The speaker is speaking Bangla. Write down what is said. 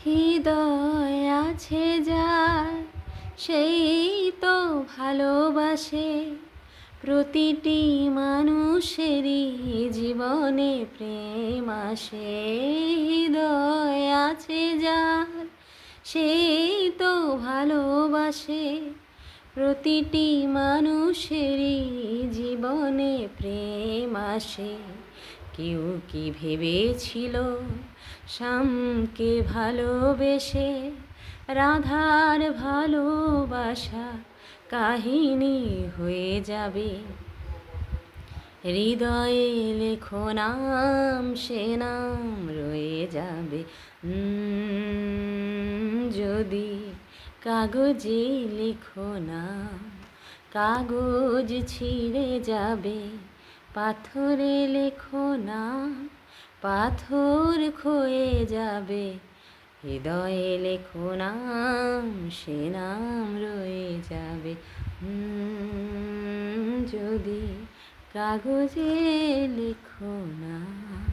হৃদয় আছে যার সেই তো ভালোবাসে। প্রতিটি মানুষেরই জীবনে প্রেম আসে। হৃদয় আছে যার সেই তো ভালোবাসে। প্রতিটি মানুষেরই জীবনে প্রেম আসে। কেউ কি ভেবেছিল শ্যামকে ভালোবেসে রাধার ভালোবাসা কাহিনী হয়ে যাবে। হৃদয়ে লেখো নাম, সে নাম রয়ে যাবে। যদি কাগজে লেখো নাম, কাগজ ছিঁড়ে যাবে। পাথরে লেখো নাম, পাথর ক্ষয়ে যাবে। হৃদয়ে লেখো নাম, সে নাম রয়ে যাবে। যদি কাগজে লেখো নাম।